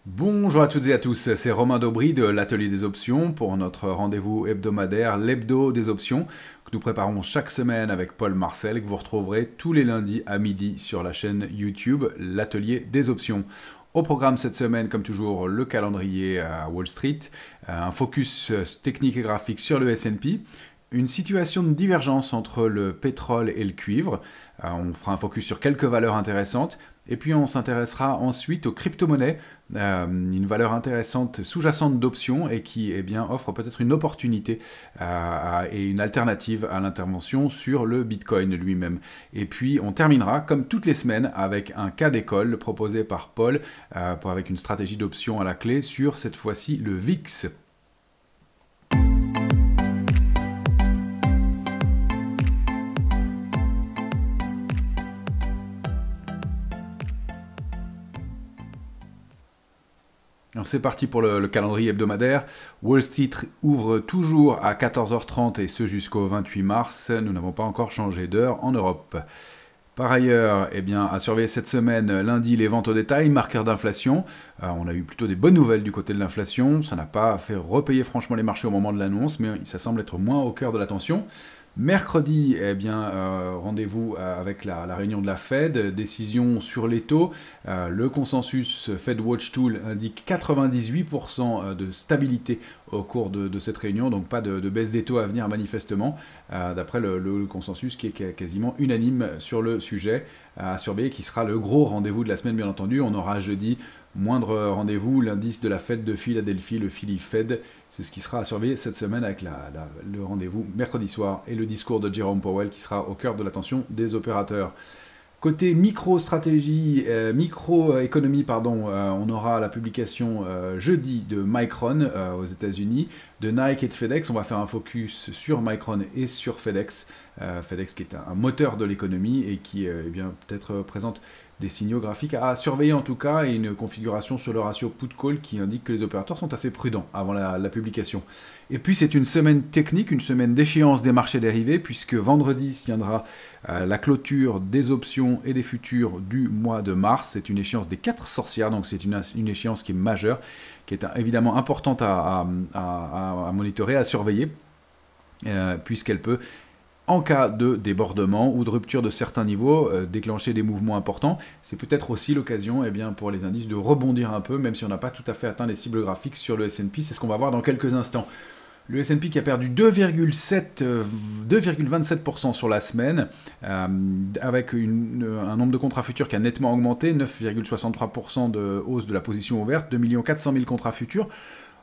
Bonjour à toutes et à tous, c'est Romain Daubry de l'Atelier des Options pour notre rendez-vous hebdomadaire, l'Hebdo des Options, que nous préparons chaque semaine avec Paul Marcel, que vous retrouverez tous les lundis à midi sur la chaîne YouTube l'Atelier des Options. Au programme cette semaine, comme toujours, le calendrier à Wall Street, un focus technique et graphique sur le S&P, une situation de divergence entre le pétrole et le cuivre. On fera un focus sur quelques valeurs intéressantes. Et puis on s'intéressera ensuite aux crypto-monnaies, une valeur intéressante sous-jacente d'options et qui offre peut-être une opportunité et une alternative à l'intervention sur le Bitcoin lui-même. Et puis on terminera, comme toutes les semaines, avec un cas d'école proposé par Paul, avec une stratégie d'options à la clé sur cette fois-ci le VIX. Alors c'est parti pour le calendrier hebdomadaire. Wall Street ouvre toujours à 14h30 et ce jusqu'au 28 mars. Nous n'avons pas encore changé d'heure en Europe. Par ailleurs, à surveiller cette semaine, lundi, les ventes au détail, marqueurs d'inflation. On a eu plutôt des bonnes nouvelles du côté de l'inflation. Ça n'a pas fait repayer franchement les marchés au moment de l'annonce, mais ça semble être moins au cœur de l'attention. Mercredi, rendez-vous avec la réunion de la Fed, décision sur les taux. Le consensus Fed Watch Tool indique 98% de stabilité au cours de cette réunion, donc pas de baisse des taux à venir manifestement, d'après le consensus qui est quasiment unanime sur le sujet, à surveiller, qui sera le gros rendez-vous de la semaine bien entendu. On aura jeudi moindre rendez-vous, l'indice de la Fed de Philadelphie, le Philly Fed, c'est ce qui sera à surveiller cette semaine avec le rendez-vous mercredi soir et le discours de Jerome Powell qui sera au cœur de l'attention des opérateurs. Côté micro-stratégie, micro-économie, on aura la publication jeudi de Micron aux États-Unis, de Nike et de FedEx. On va faire un focus sur Micron et sur FedEx. FedEx qui est un moteur de l'économie et qui peut-être présente des signaux graphiques à surveiller en tout cas, et une configuration sur le ratio put-call qui indique que les opérateurs sont assez prudents avant la publication. Et puis c'est une semaine technique, une semaine d'échéance des marchés dérivés, puisque vendredi se tiendra la clôture des options et des futurs du mois de mars. C'est une échéance des 4 sorcières, donc c'est une échéance qui est majeure, qui est évidemment importante à monitorer, à surveiller, puisqu'elle peut, en cas de débordement ou de rupture de certains niveaux, déclencher des mouvements importants. C'est peut-être aussi l'occasion pour les indices de rebondir un peu, même si on n'a pas tout à fait atteint les cibles graphiques sur le S&P. C'est ce qu'on va voir dans quelques instants. Le S&P qui a perdu 2,27% sur la semaine, avec un nombre de contrats futurs qui a nettement augmenté, 9,63% de hausse de la position ouverte, 2 400 000 contrats futurs.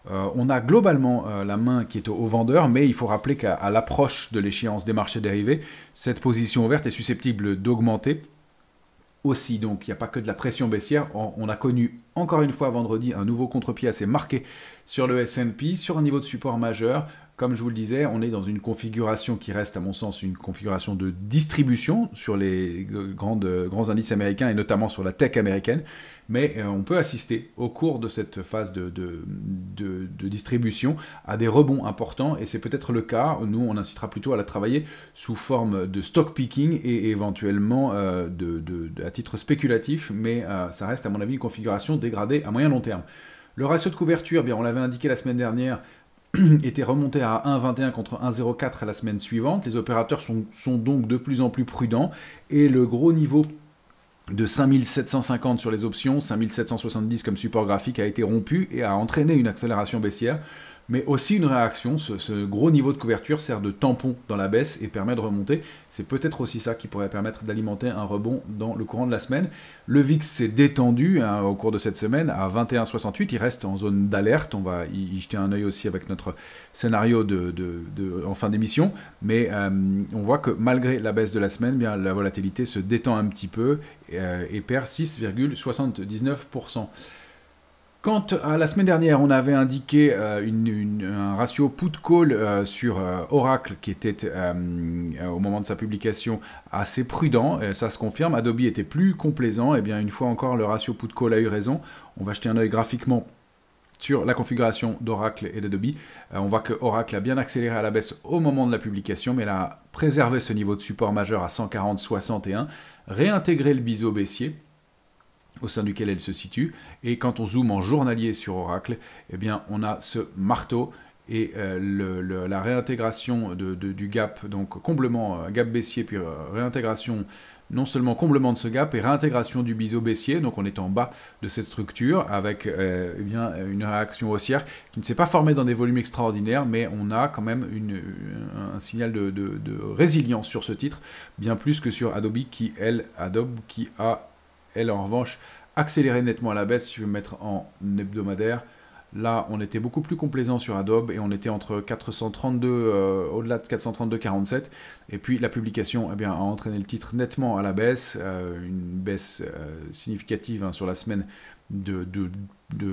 On a globalement la main qui est au vendeur, mais il faut rappeler qu'à l'approche de l'échéance des marchés dérivés, cette position ouverte est susceptible d'augmenter aussi. Donc il n'y a pas que de la pression baissière. On a connu encore une fois vendredi un nouveau contre-pied assez marqué sur le S&P, sur un niveau de support majeur. Comme je vous le disais, on est dans une configuration qui reste, à mon sens, une configuration de distribution sur les grands indices américains et notamment sur la tech américaine. Mais on peut assister au cours de cette phase de distribution à des rebonds importants, et c'est peut-être le cas. Nous, on incitera plutôt à la travailler sous forme de stock picking et éventuellement à titre spéculatif, mais ça reste à mon avis une configuration dégradée à moyen long terme. Le ratio de couverture, on l'avait indiqué la semaine dernière, était remonté à 1,21 contre 1,04 la semaine suivante. Les opérateurs sont donc de plus en plus prudents, et le gros niveau de 5750 sur les options, 5770 comme support graphique a été rompu et a entraîné une accélération baissière, mais aussi une réaction. Ce gros niveau de couverture sert de tampon dans la baisse et permet de remonter. C'est peut-être aussi ça qui pourrait permettre d'alimenter un rebond dans le courant de la semaine. Le VIX s'est détendu au cours de cette semaine à 21,68. Il reste en zone d'alerte. On va y jeter un œil aussi avec notre scénario en fin d'émission. Mais on voit que malgré la baisse de la semaine, la volatilité se détend un petit peu et perd 6,79%. Quant à la semaine dernière, on avait indiqué un ratio put-call sur Oracle qui était, au moment de sa publication, assez prudent. Ça se confirme. Adobe était plus complaisant. Une fois encore, le ratio put-call a eu raison. On va jeter un œil graphiquement sur la configuration d'Oracle et d'Adobe. On voit que Oracle a bien accéléré à la baisse au moment de la publication, mais elle a préservé ce niveau de support majeur à 140,61, réintégré le biseau baissier, au sein duquel elle se situe. Et quand on zoome en journalier sur Oracle, eh bien, on a ce marteau et la réintégration du gap, donc comblement, gap baissier, puis réintégration, non seulement comblement de ce gap et réintégration du biseau baissier, donc on est en bas de cette structure avec eh bien, une réaction haussière qui ne s'est pas formée dans des volumes extraordinaires, mais on a quand même un signal de résilience sur ce titre, bien plus que sur Adobe qui a, elle, en revanche, accéléré nettement à la baisse. Si je vais me mettre en hebdomadaire, là, on était beaucoup plus complaisant sur Adobe et on était entre 432, au-delà de 432,47. Et puis la publication, eh bien, a entraîné le titre nettement à la baisse, une baisse significative sur la semaine de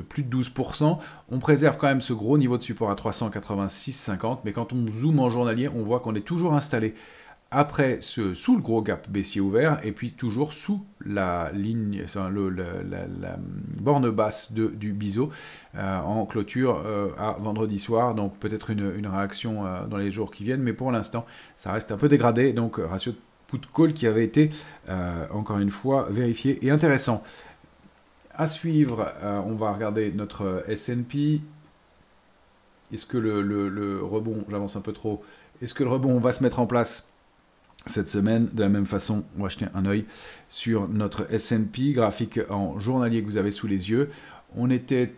plus de 12%. On préserve quand même ce gros niveau de support à 386,50, mais quand on zoome en journalier, on voit qu'on est toujours installé après sous le gros gap baissier ouvert, et puis toujours sous la ligne, la borne basse du biseau en clôture à vendredi soir. Donc peut-être une réaction dans les jours qui viennent, mais pour l'instant, ça reste un peu dégradé. Donc ratio de put-call qui avait été, encore une fois, vérifié et intéressant. À suivre, on va regarder notre S&P. Est-ce que le rebond, j'avance un peu trop, est-ce que le rebond va se mettre en place cette semaine? De la même façon, on va jeter un œil sur notre S&P, graphique en journalier que vous avez sous les yeux. On était,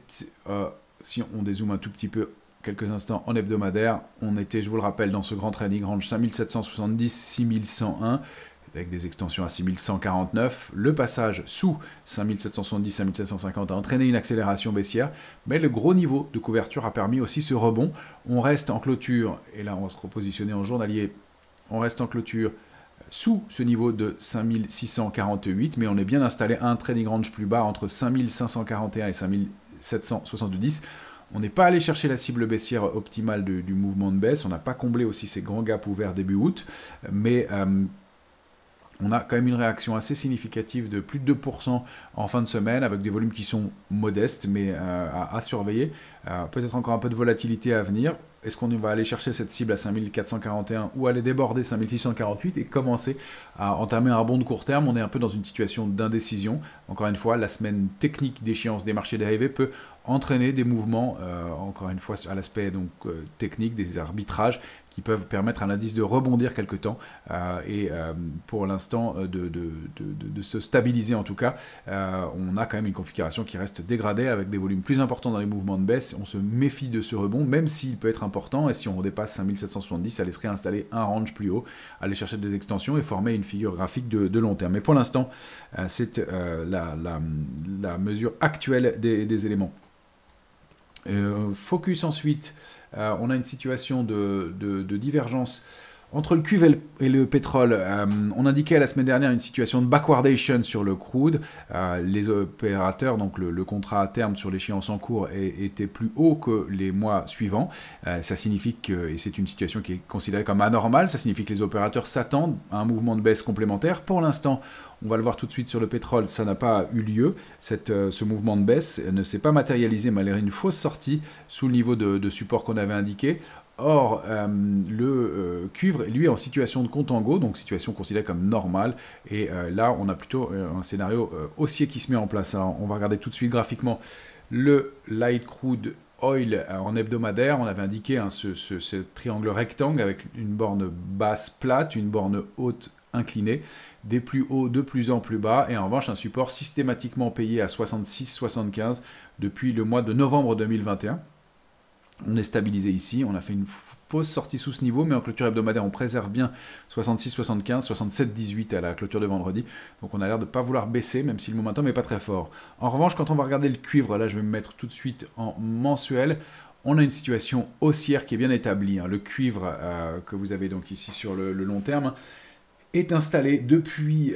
si on dézoome un tout petit peu, quelques instants en hebdomadaire, on était, je vous le rappelle, dans ce grand trading range 5770, 6101, avec des extensions à 6149. Le passage sous 5770, 5750 a entraîné une accélération baissière, mais le gros niveau de couverture a permis aussi ce rebond. On reste en clôture, et là on va se repositionner en journalier. On reste en clôture sous ce niveau de 5648, mais on est bien installé à un trading range plus bas entre 5541 et 5770. On n'est pas allé chercher la cible baissière optimale du mouvement de baisse. On n'a pas comblé aussi ces grands gaps ouverts début août, mais on a quand même une réaction assez significative de plus de 2% en fin de semaine, avec des volumes qui sont modestes, mais à surveiller. Peut-être encore un peu de volatilité à venir. Est-ce qu'on va aller chercher cette cible à 5441 ou aller déborder 5648 et commencer à entamer un rebond de court terme? On est un peu dans une situation d'indécision. Encore une fois, la semaine technique d'échéance des marchés dérivés peut entraîner des mouvements, encore une fois, à l'aspect technique, des arbitrages qui peuvent permettre à l'indice de rebondir quelque temps et pour l'instant de se stabiliser en tout cas. On a quand même une configuration qui reste dégradée avec des volumes plus importants dans les mouvements de baisse. On se méfie de ce rebond, même s'il peut être important, et si on redépasse 5770, ça laisserait installer un range plus haut, aller chercher des extensions et former une figure graphique de long terme. Mais pour l'instant, c'est la mesure actuelle des éléments. Focus ensuite, on a une situation de divergence entre le cuivre et le pétrole. On indiquait la semaine dernière une situation de backwardation sur le crude. Les opérateurs, donc le contrat à terme sur l'échéance en cours était plus haut que les mois suivants. Ça signifie que, et c'est une situation qui est considérée comme anormale, ça signifie que les opérateurs s'attendent à un mouvement de baisse complémentaire. Pour l'instant, on va le voir tout de suite sur le pétrole, ça n'a pas eu lieu. Ce mouvement de baisse ne s'est pas matérialisé malgré une fausse sortie sous le niveau de support qu'on avait indiqué. Or, le cuivre, lui, est en situation de contango, donc situation considérée comme normale. Et là, on a plutôt un scénario haussier qui se met en place. Alors, on va regarder tout de suite graphiquement le light crude oil en hebdomadaire. On avait indiqué ce triangle rectangle avec une borne basse plate, une borne haute inclinée, des plus hauts de plus en plus bas, et en revanche un support systématiquement payé à 66,75 depuis le mois de novembre 2021. On est stabilisé ici, on a fait une fausse sortie sous ce niveau, mais en clôture hebdomadaire, on préserve bien 66,75, 67,18 à la clôture de vendredi. Donc on a l'air de ne pas vouloir baisser, même si le momentum n'est pas très fort. En revanche, quand on va regarder le cuivre, là je vais me mettre tout de suite en mensuel, on a une situation haussière qui est bien établie. Le cuivre que vous avez donc ici sur le long terme est installé depuis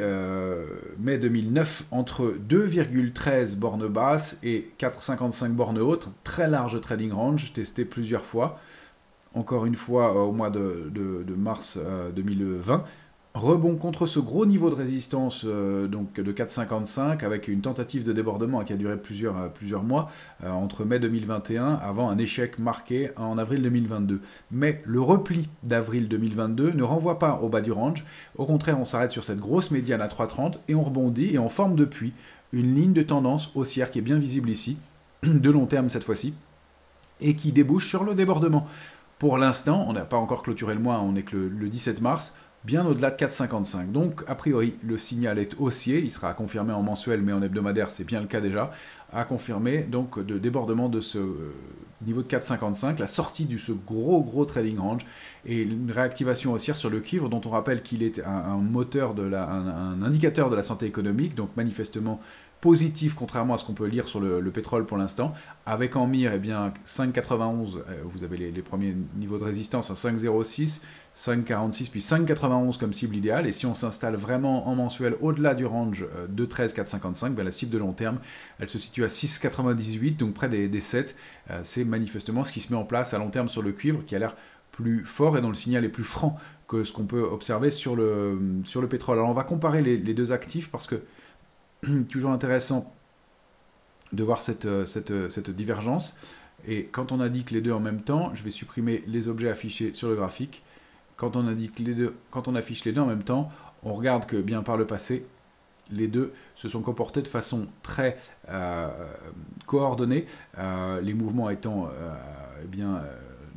mai 2009 entre 2,13 bornes basses et 4,55 bornes hautes, très large trading range, testé plusieurs fois, encore une fois au mois de mars 2020. Rebond contre ce gros niveau de résistance donc de 4,55 avec une tentative de débordement qui a duré plusieurs mois entre mai 2021 avant un échec marqué en avril 2022. Mais le repli d'avril 2022 ne renvoie pas au bas du range. Au contraire, on s'arrête sur cette grosse médiane à 3,30 et on rebondit et on forme depuis une ligne de tendance haussière qui est bien visible ici, de long terme cette fois-ci, et qui débouche sur le débordement. Pour l'instant, on n'a pas encore clôturé le mois, on n'est que le 17 mars, bien au-delà de 4,55. Donc, a priori, le signal est haussier, il sera confirmé en mensuel, mais en hebdomadaire, c'est bien le cas déjà, à confirmer donc de débordement de ce niveau de 4,55, la sortie de ce gros trading range, et une réactivation haussière sur le cuivre, dont on rappelle qu'il est un moteur, un indicateur de la santé économique, donc manifestement positif, contrairement à ce qu'on peut lire sur le pétrole pour l'instant, avec en mire 5,91, vous avez les premiers niveaux de résistance à 5,06, 5,46 puis 5,91 comme cible idéale, et si on s'installe vraiment en mensuel au-delà du range de 13,455, la cible de long terme, elle se situe à 6,98, donc près des 7, c'est manifestement ce qui se met en place à long terme sur le cuivre, qui a l'air plus fort et dont le signal est plus franc que ce qu'on peut observer sur le pétrole. Alors on va comparer les deux actifs, parce que toujours intéressant de voir cette divergence. Et quand on indique les deux en même temps, je vais supprimer les objets affichés sur le graphique. Quand on affiche les deux en même temps, on regarde que bien par le passé, les deux se sont comportés de façon très coordonnée, les mouvements étant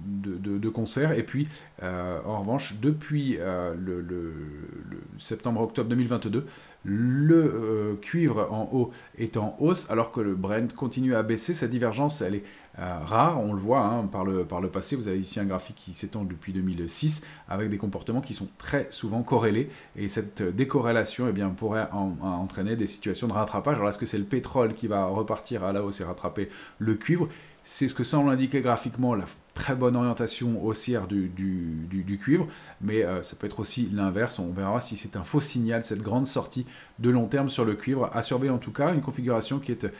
de concert. Et puis, en revanche, depuis le septembre-octobre 2022, le cuivre en haut est en hausse, alors que le Brent continue à baisser. Cette divergence, elle est rare, on le voit par le passé. Vous avez ici un graphique qui s'étend depuis 2006, avec des comportements qui sont très souvent corrélés. Et cette décorrélation pourrait entraîner des situations de rattrapage. Alors, est-ce que c'est le pétrole qui va repartir à la hausse et rattraper le cuivre ? C'est ce que semble indiquer graphiquement la très bonne orientation haussière du cuivre, mais ça peut être aussi l'inverse. On verra si c'est un faux signal, cette grande sortie de long terme sur le cuivre. À surveiller en tout cas, une configuration qui est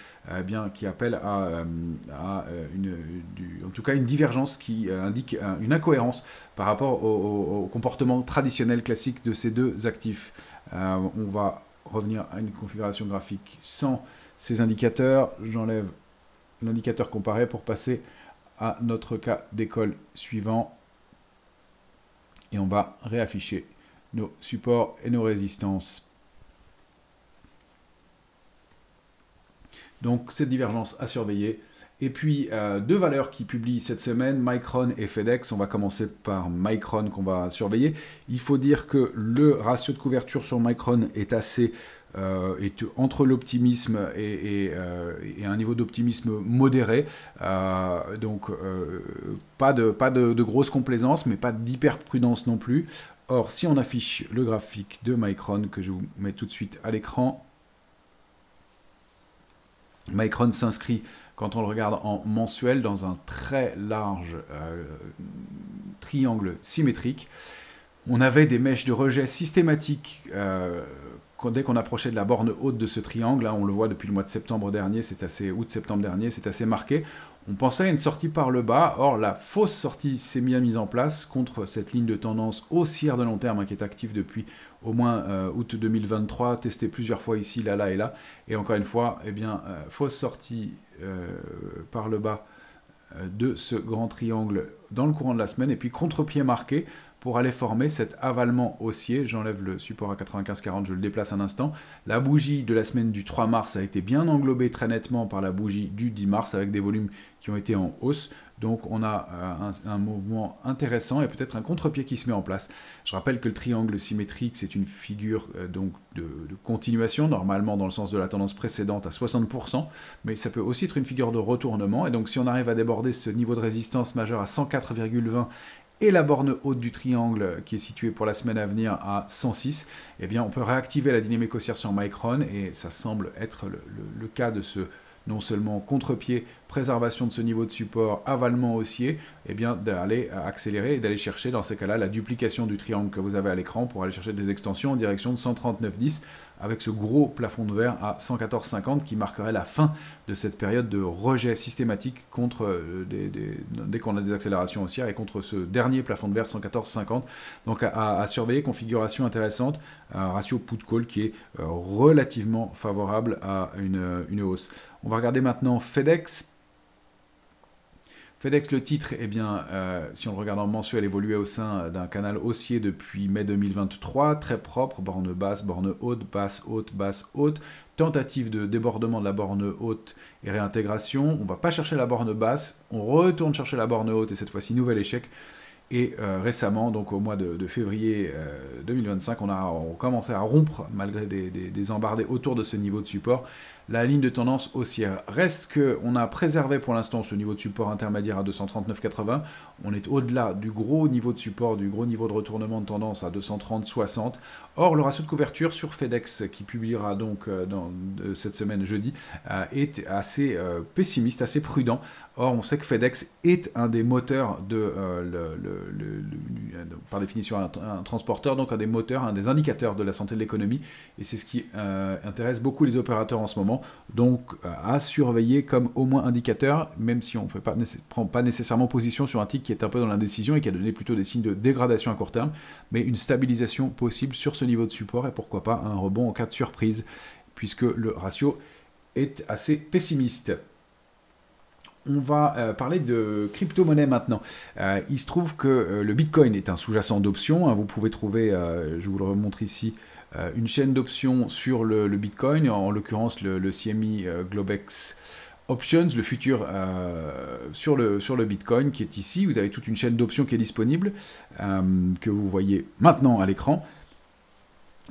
qui appelle en tout cas une divergence qui indique une incohérence par rapport au comportement traditionnel classique de ces deux actifs. On va revenir à une configuration graphique sans ces indicateurs. J'enlève l'indicateur comparé pour passer à notre cas d'école suivant, et on va réafficher nos supports et nos résistances. Donc cette divergence à surveiller. Et puis deux valeurs qui publient cette semaine, Micron et FedEx. On va commencer par Micron qu'on va surveiller. Il faut dire que le ratio de couverture sur Micron est assez entre l'optimisme et un niveau d'optimisme modéré. Donc pas de grosse complaisance, mais pas d'hyper prudence non plus. Or, si on affiche le graphique de Micron, que je vous mets tout de suite à l'écran, Micron s'inscrit, quand on le regarde en mensuel, dans un très large triangle symétrique. On avait des mèches de rejet systématiques dès qu'on approchait de la borne haute de ce triangle. Là, on le voit depuis le mois de septembre dernier, août-septembre dernier, c'est assez marqué. On pensait à une sortie par le bas, or la fausse sortie s'est mise en place contre cette ligne de tendance haussière de long terme qui est active depuis au moins août 2023, testée plusieurs fois ici, là et là. Et encore une fois, fausse sortie par le bas de ce grand triangle dans le courant de la semaine, et puis contre-pied marqué pour aller former cet avalement haussier. J'enlève le support à 95,40, je le déplace un instant. La bougie de la semaine du 3 mars a été bien englobée très nettement par la bougie du 10 mars avec des volumes qui ont été en hausse. Donc on a un mouvement intéressant et peut-être un contre-pied qui se met en place. Je rappelle que le triangle symétrique, c'est une figure donc de continuation, normalement dans le sens de la tendance précédente à 60%, mais ça peut aussi être une figure de retournement. Et donc si on arrive à déborder ce niveau de résistance majeur à 104,20 et la borne haute du triangle qui est située pour la semaine à venir à 106, on peut réactiver la dynamique haussière sur Micron, et ça semble être le cas de ce non seulement contre-pied, préservation de ce niveau de support, avalement haussier, d'aller accélérer et d'aller chercher dans ces cas-là la duplication du triangle que vous avez à l'écran pour aller chercher des extensions en direction de 139,10 avec ce gros plafond de verre à 114,50 qui marquerait la fin de cette période de rejet systématique contre dès qu'on a des accélérations haussières et contre ce dernier plafond de verre 114,50. Donc à surveiller, configuration intéressante, ratio put-call qui est relativement favorable à une hausse. On va regarder maintenant FedEx. FedEx, le titre, si on le regarde en mensuel, évoluait au sein d'un canal haussier depuis mai 2023, très propre, borne basse, borne haute, basse, haute, basse, haute, tentative de débordement de la borne haute et réintégration. On ne va pas chercher la borne basse, on retourne chercher la borne haute et cette fois-ci nouvel échec. Et récemment, donc au mois de février 2025, on commençait à rompre malgré des embardées autour de ce niveau de support. La ligne de tendance haussière reste qu'on a préservé pour l'instant ce niveau de support intermédiaire à 239,80. On est au-delà du gros niveau de support, du gros niveau de retournement de tendance à 230,60. Or, le ratio de couverture sur FedEx, qui publiera donc cette semaine jeudi, est assez pessimiste, assez prudent. Or, on sait que FedEx est un des moteurs par définition un transporteur, donc un des moteurs, un des indicateurs de la santé de l'économie. Et c'est ce qui intéresse beaucoup les opérateurs en ce moment. Donc, à surveiller comme au moins indicateur, même si on ne prend pas nécessairement position sur un titre qui est un peu dans l'indécision et qui a donné plutôt des signes de dégradation à court terme, mais une stabilisation possible sur ce niveau de support et pourquoi pas un rebond en cas de surprise, puisque le ratio est assez pessimiste. On va parler de crypto-monnaie maintenant. Il se trouve que le Bitcoin est un sous-jacent d'options. Vous pouvez trouver, je vous le remontre ici, une chaîne d'options sur le Bitcoin, en l'occurrence le CME Globex Options, le futur sur le Bitcoin qui est ici. Vous avez toute une chaîne d'options qui est disponible, que vous voyez maintenant à l'écran.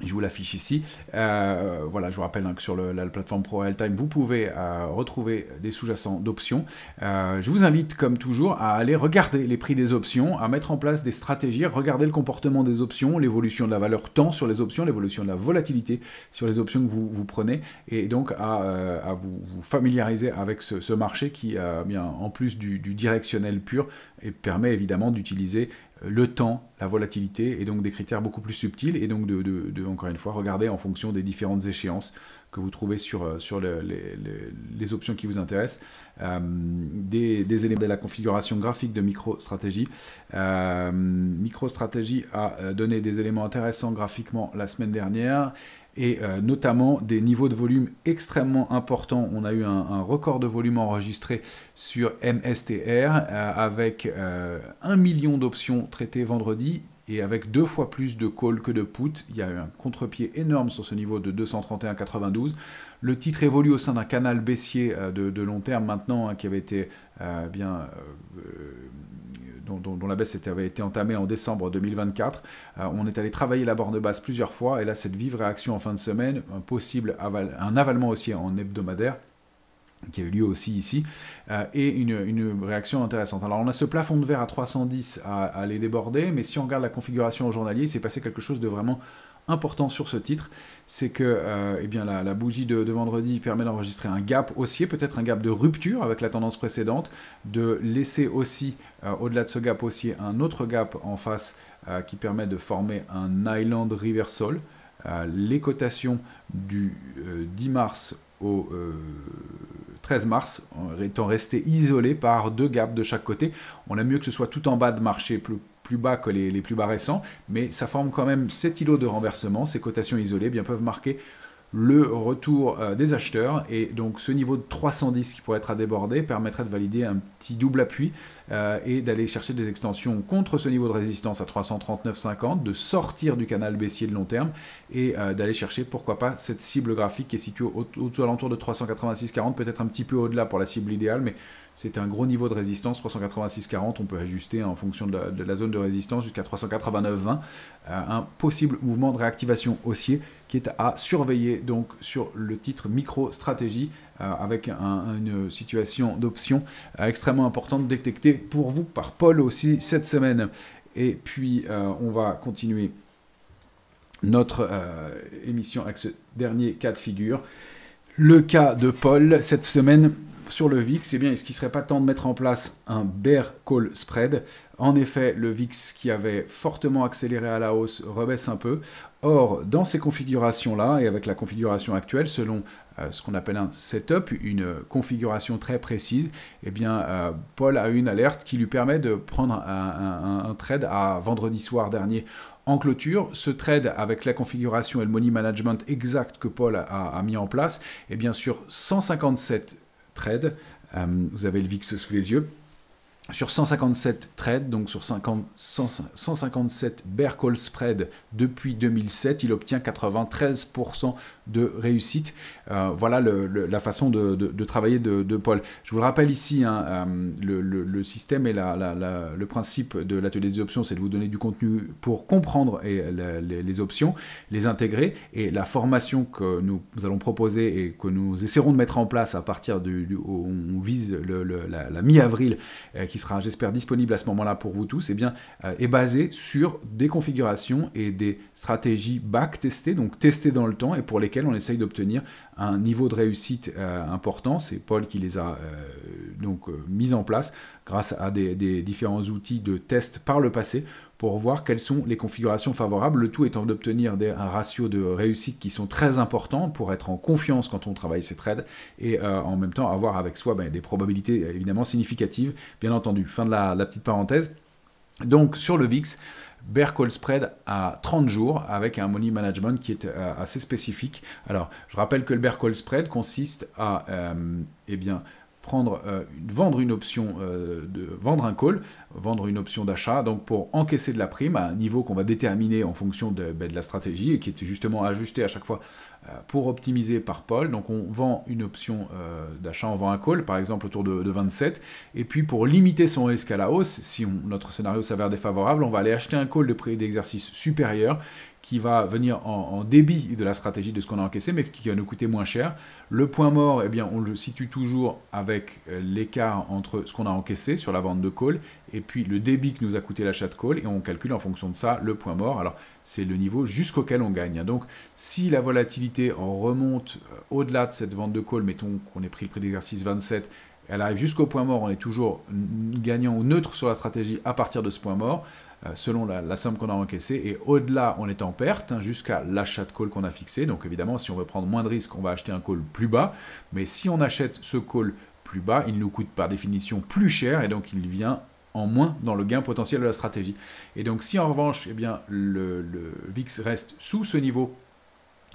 Je vous l'affiche ici. Voilà, je vous rappelle que sur la plateforme Pro Realtime, vous pouvez retrouver des sous-jacents d'options. Je vous invite, comme toujours, à aller regarder les prix des options, à mettre en place des stratégies, regarder le comportement des options, l'évolution de la valeur temps sur les options, l'évolution de la volatilité sur les options que vous prenez, et donc à vous familiariser avec ce marché qui, bien, en plus du directionnel pur, et permet évidemment d'utiliser le temps, la volatilité et donc des critères beaucoup plus subtils et donc encore une fois, regarder en fonction des différentes échéances que vous trouvez sur les options qui vous intéressent, des éléments de la configuration graphique de MicroStrategy. MicroStrategy a donné des éléments intéressants graphiquement la semaine dernière, et notamment des niveaux de volume extrêmement importants. On a eu un record de volume enregistré sur MSTR avec 1 million d'options traitées vendredi et avec 2 fois plus de call que de put. Il y a eu un contre-pied énorme sur ce niveau de 231,92. Le titre évolue au sein d'un canal baissier de long terme maintenant, qui avait été dont la baisse avait été entamée en décembre 2024. On est allé travailler la borne basse plusieurs fois, et là, cette vive réaction en fin de semaine, un avalement aussi en hebdomadaire, qui a eu lieu aussi ici, et une réaction intéressante. Alors, on a ce plafond de verre à 310 à aller déborder, mais si on regarde la configuration au journalier, il s'est passé quelque chose de vraiment important sur ce titre, c'est que la bougie de vendredi permet d'enregistrer un gap haussier, peut-être un gap de rupture avec la tendance précédente, de laisser aussi, au-delà de ce gap haussier, un autre gap en face qui permet de former un island reversal. Les cotations du 10 mars au 13 mars étant restées isolées par 2 gaps de chaque côté. On aime mieux que ce soit tout en bas de marché, plus bas que les plus bas récents, mais ça forme quand même 7 îlots de renversement. Ces cotations isolées peuvent marquer le retour des acheteurs, et donc ce niveau de 310 qui pourrait être à déborder permettrait de valider un petit double appui et d'aller chercher des extensions contre ce niveau de résistance à 339,50, de sortir du canal baissier de long terme et d'aller chercher, pourquoi pas, cette cible graphique qui est située aux alentours de 386,40, peut-être un petit peu au-delà pour la cible idéale, mais c'est un gros niveau de résistance, 386,40, on peut ajuster en fonction de la zone de résistance jusqu'à 389,20, un possible mouvement de réactivation haussier qui est à surveiller donc sur le titre MicroStrategy, avec une situation d'option extrêmement importante détectée pour vous par Paul aussi cette semaine. Et puis on va continuer notre émission avec ce dernier cas de figure. Le cas de Paul cette semaine sur le VIX, est-ce qu'il ne serait pas temps de mettre en place un bear call spread? En effet, le VIX qui avait fortement accéléré à la hausse rebaisse un peu. Or, dans ces configurations-là, et avec la configuration actuelle, selon ce qu'on appelle un setup, une configuration très précise, Paul a une alerte qui lui permet de prendre un trade à vendredi soir dernier en clôture. Ce trade avec la configuration et le money management exact que Paul a mis en place, sur 157 trades, vous avez le VIX sous les yeux, sur 157 trades, donc sur 157 bear call spread depuis 2007, il obtient 93% de réussite. Voilà la façon de travailler de Paul. Je vous le rappelle ici, hein, le système et le principe de l'atelier des options, c'est de vous donner du contenu pour comprendre les options, les intégrer, et la formation que nous allons proposer et que nous essaierons de mettre en place à partir on vise la mi-avril, qui sera, j'espère, disponible à ce moment-là pour vous tous, est basée sur des configurations et des stratégies back-testées, donc testées dans le temps, et pour lesquelles on essaye d'obtenir un niveau de réussite important. C'est Paul qui les a mis en place grâce à des différents outils de test par le passé pour voir quelles sont les configurations favorables, le tout étant d'obtenir un ratio de réussite qui sont très importants pour être en confiance quand on travaille ces trades et en même temps avoir avec soi des probabilités évidemment significatives, bien entendu. Fin de la petite parenthèse. Donc sur le VIX, bear call spread à 30 jours avec un money management qui est assez spécifique. Alors, je rappelle que le bear call spread consiste à vendre une option, vendre un call, vendre une option d'achat, donc pour encaisser de la prime à un niveau qu'on va déterminer en fonction de la stratégie et qui est justement ajusté à chaque fois pour optimiser par Paul. Donc on vend une option d'achat, on vend un call par exemple autour de 27, et puis pour limiter son risque à la hausse, si notre scénario s'avère défavorable, on va aller acheter un call de prix d'exercice supérieur qui va venir en débit de la stratégie de ce qu'on a encaissé, mais qui va nous coûter moins cher. Le point mort, on le situe toujours avec l'écart entre ce qu'on a encaissé sur la vente de call et puis le débit que nous a coûté l'achat de call, et on calcule en fonction de ça le point mort. Alors, c'est le niveau jusqu'auquel on gagne. Donc, si la volatilité remonte au-delà de cette vente de call, mettons qu'on ait pris le prix d'exercice 27, elle arrive jusqu'au point mort, on est toujours gagnant ou neutre sur la stratégie à partir de ce point mort, selon la somme qu'on a encaissée, et au-delà, on est en perte, jusqu'à l'achat de call qu'on a fixé. Donc évidemment, si on veut prendre moins de risques, on va acheter un call plus bas, mais si on achète ce call plus bas, il nous coûte par définition plus cher, et donc il vient en moins dans le gain potentiel de la stratégie. Et donc si en revanche, le VIX reste sous ce niveau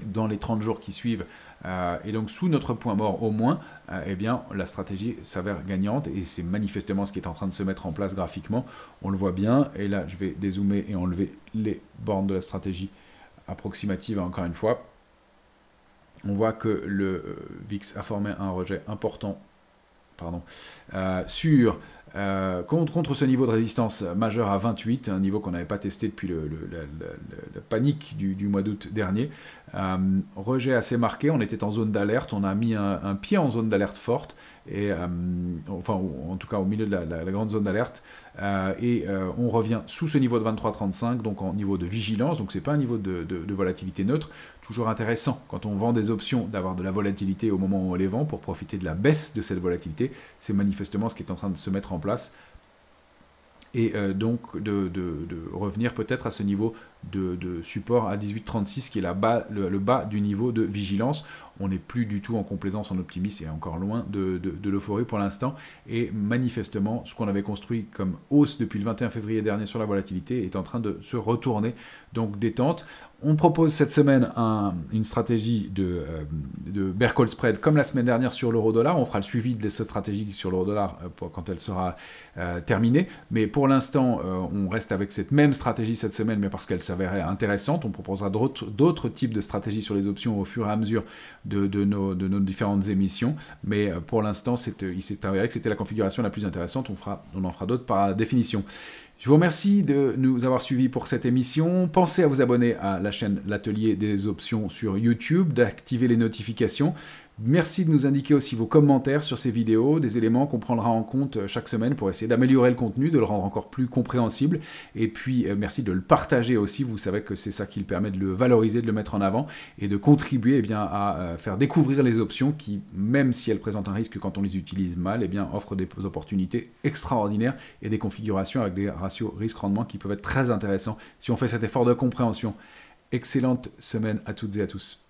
dans les 30 jours qui suivent, et donc sous notre point mort au moins, la stratégie s'avère gagnante, et c'est manifestement ce qui est en train de se mettre en place graphiquement. On le voit bien, et là je vais dézoomer et enlever les bornes de la stratégie approximative encore une fois. On voit que le VIX a formé un rejet important contre ce niveau de résistance majeur à 28, un niveau qu'on n'avait pas testé depuis la panique du mois d'août dernier. Rejet assez marqué, on était en zone d'alerte, on a mis un pied en zone d'alerte forte, et en tout cas au milieu de la grande zone d'alerte, on revient sous ce niveau de 23,35, donc en niveau de vigilance, donc c'est pas un niveau de volatilité neutre. Toujours intéressant quand on vend des options d'avoir de la volatilité au moment où on les vend pour profiter de la baisse de cette volatilité. C'est manifestement ce qui est en train de se mettre en place, et donc de revenir peut-être à ce niveau de support à 18,36 qui est le bas du niveau de vigilance. On n'est plus du tout en complaisance, en optimisme, et encore loin de l'euphorie pour l'instant, et manifestement ce qu'on avait construit comme hausse depuis le 21 février dernier sur la volatilité est en train de se retourner, donc détente. On propose cette semaine une stratégie de bear call spread comme la semaine dernière sur l'euro-dollar. On fera le suivi de cette stratégie sur l'euro-dollar quand elle sera terminée. Mais pour l'instant, on reste avec cette même stratégie cette semaine, mais parce qu'elle s'avérait intéressante. On proposera d'autres types de stratégies sur les options au fur et à mesure de nos différentes émissions. Mais pour l'instant, il s'est avéré que c'était la configuration la plus intéressante. On en fera d'autres par définition. Je vous remercie de nous avoir suivis pour cette émission. Pensez à vous abonner à la chaîne L'Atelier des Options sur YouTube, d'activer les notifications. Merci de nous indiquer aussi vos commentaires sur ces vidéos, des éléments qu'on prendra en compte chaque semaine pour essayer d'améliorer le contenu, de le rendre encore plus compréhensible. Et puis, merci de le partager aussi. Vous savez que c'est ça qui le permet de le valoriser, de le mettre en avant et de contribuer à faire découvrir les options qui, même si elles présentent un risque quand on les utilise mal, offrent des opportunités extraordinaires et des configurations avec des ratios risque-rendement qui peuvent être très intéressants si on fait cet effort de compréhension. Excellente semaine à toutes et à tous.